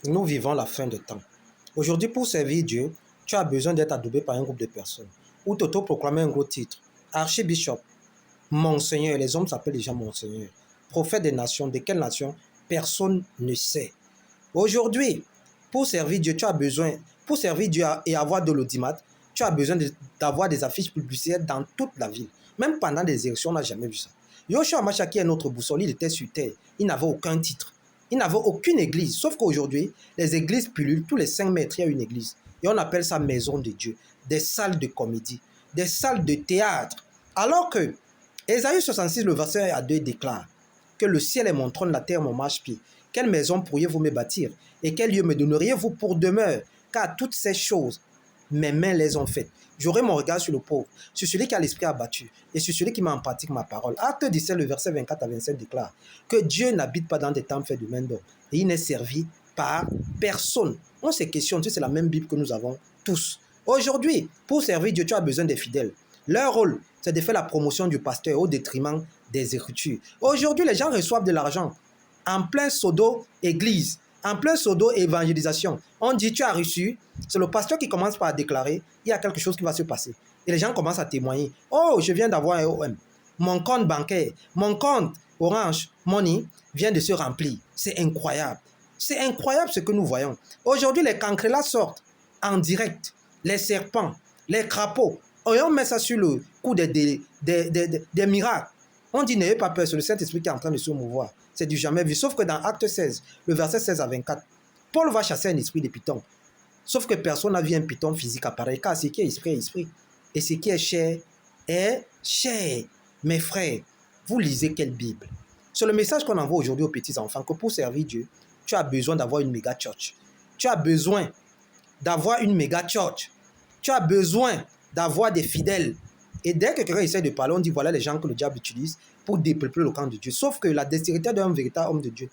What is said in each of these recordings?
Nous vivons la fin des temps. Aujourd'hui, pour servir Dieu, tu as besoin d'être adoubé par un groupe de personnes ou t'auto-proclamer un gros titre. Archibishop, Monseigneur, les hommes s'appellent déjà Monseigneur. Prophète des nations, de quelle nation? Personne ne sait. Aujourd'hui, pour servir Dieu, tu as besoin, pour servir Dieu et avoir de l'audimat, tu as besoin d'avoir des affiches publicitaires dans toute la ville. Même pendant des élections, on n'a jamais vu ça. Yoshua Macha, qui est notre boussole, il était sur terre. Il n'avait aucun titre. Il n'avait aucune église. Sauf qu'aujourd'hui, les églises pullulent. Tous les 5 mètres, il y a une église. Et on appelle ça maison de Dieu. Des salles de comédie, des salles de théâtre. Alors que Ésaïe 66, le verset 2 déclare que le ciel est mon trône, la terre mon marchepied. Quelle maison pourriez-vous me bâtir? Et quel lieu me donneriez-vous pour demeure? Car toutes ces choses, mes mains les ont faites. J'aurai mon regard sur le pauvre, sur celui qui a l'esprit abattu, et sur celui qui met en pratique ma parole. Acte 17, le verset 24 à 27 déclare que Dieu n'habite pas dans des temples faits de main d'homme, et il n'est servi par personne. On se questionne si c'est la même Bible que nous avons tous. Aujourd'hui, pour servir Dieu, tu as besoin des fidèles. Leur rôle, c'est de faire la promotion du pasteur au détriment des Écritures. Aujourd'hui, les gens reçoivent de l'argent en plein pseudo-église, en plein pseudo-évangélisation. On dit, tu as reçu, c'est le pasteur qui commence par déclarer, il y a quelque chose qui va se passer. Et les gens commencent à témoigner. Oh, je viens d'avoir un OM. Mon compte bancaire, mon compte Orange Money vient de se remplir. C'est incroyable. C'est incroyable ce que nous voyons. Aujourd'hui, les cancrelats sortent en direct. Les serpents, les crapauds. Et on met ça sur le coup des miracles. On dit, n'ayez pas peur, c'est le Saint-Esprit qui est en train de se mouvoir. C'est du jamais vu. Sauf que dans Acte 16, le verset 16 à 24, Paul va chasser un esprit de python. Sauf que personne n'a vu un python physique apparaître, car ce qui est esprit est esprit. Et ce qui est chair est chair. Mes frères, vous lisez quelle Bible? C'est le message qu'on envoie aujourd'hui aux petits-enfants, que pour servir Dieu, tu as besoin d'avoir une méga church. Tu as besoin d'avoir une méga church. Tu as besoin d'avoir des fidèles. Et dès que quelqu'un essaie de parler, on dit voilà les gens que le diable utilise pour dépeupler le camp de Dieu. Sauf que la dextérité d'un véritable homme de Dieu,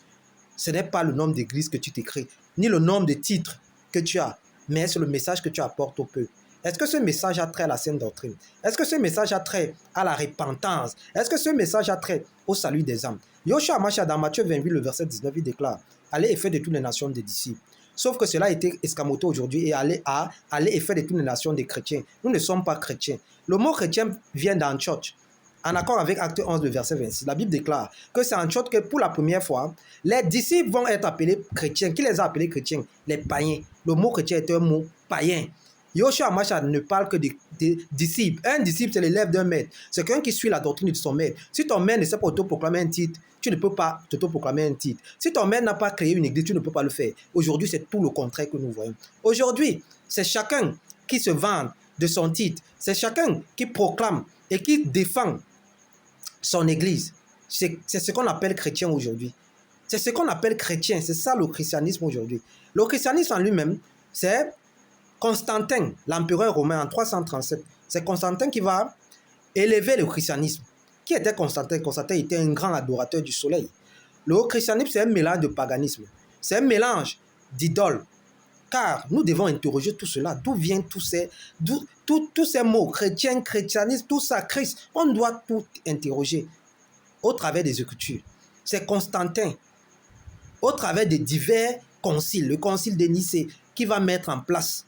ce n'est pas le nombre d'églises que tu t'écris, ni le nombre de titres que tu as, mais c'est le message que tu apportes au peuple. Est-ce que ce message a trait à la saine doctrine? Est-ce que ce message a trait à la repentance? Est-ce que ce message a trait au salut des âmes? Yoshua Mashiach, dans Matthieu 28, le verset 19, il déclare allez et faites de toutes les nations des disciples. Sauf que cela a été escamoté aujourd'hui et aller et faire de toutes les nations des chrétiens. Nous ne sommes pas chrétiens. Le mot chrétien vient d'Antioche. En accord avec Acte 11, le verset 26, la Bible déclare que c'est Antioche que pour la première fois, les disciples vont être appelés chrétiens. Qui les a appelés chrétiens? Les païens. Le mot chrétien est un mot païen. Yoshua Mashiach ne parle que des disciples. Un disciple, c'est l'élève d'un maître. C'est quelqu'un qui suit la doctrine de son maître. Si ton maître ne sait pas autoproclamer un titre, tu ne peux pas t'autoproclamer un titre. Si ton maître n'a pas créé une église, tu ne peux pas le faire. Aujourd'hui, c'est tout le contraire que nous voyons. Aujourd'hui, c'est chacun qui se vante de son titre. C'est chacun qui proclame et qui défend son église. C'est ce qu'on appelle chrétien aujourd'hui. C'est ce qu'on appelle chrétien. C'est ça le christianisme aujourd'hui. Le christianisme en lui-même, c'est Constantin, l'empereur romain en 337. C'est Constantin qui va élever le christianisme. Qui était Constantin? Constantin était un grand adorateur du soleil. Le christianisme, c'est un mélange de paganisme. C'est un mélange d'idoles. Car nous devons interroger tout cela. D'où viennent tous ces mots? Chrétien, christianisme, tout ça, Christ. On doit tout interroger au travers des Écritures. C'est Constantin, au travers de divers conciles, le concile de Nicée, qui va mettre en place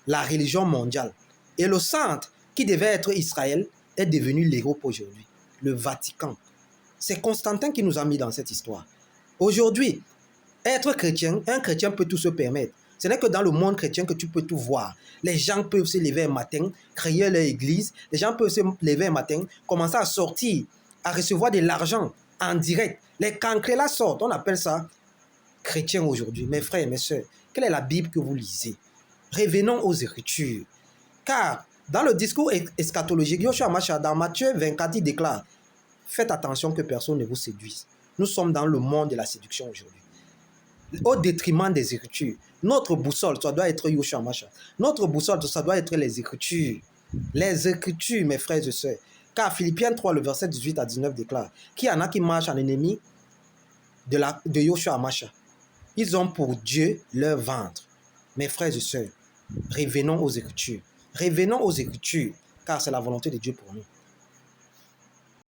la religion mondiale. Et le centre qui devait être Israël est devenu l'Europe aujourd'hui, le Vatican. C'est Constantin qui nous a mis dans cette histoire. Aujourd'hui, être chrétien, un chrétien peut tout se permettre. Ce n'est que dans le monde chrétien que tu peux tout voir. Les gens peuvent se lever un matin, créer leur église. Les gens peuvent se lever un matin, commencer à sortir, à recevoir de l'argent en direct. Les cancrelats sortent, on appelle ça chrétien aujourd'hui. Mes frères et mes sœurs, quelle est la Bible que vous lisez? Revenons aux Écritures. Car dans le discours eschatologique, Yoshua Mashiach, dans Matthieu 24, il déclare faites attention que personne ne vous séduise. Nous sommes dans le monde de la séduction aujourd'hui. Au détriment des Écritures. Notre boussole, ça doit être Yoshua Mashiach. Notre boussole, ça doit être les Écritures. Les Écritures, mes frères et sœurs. Car Philippiens 3, le verset 18 à 19 déclare qu'il y en a qui marchent en ennemi de Yoshua Mashiach. Ils ont pour Dieu leur ventre. Mes frères et sœurs, revenons aux Écritures. Revenons aux Écritures, car c'est la volonté de Dieu pour nous.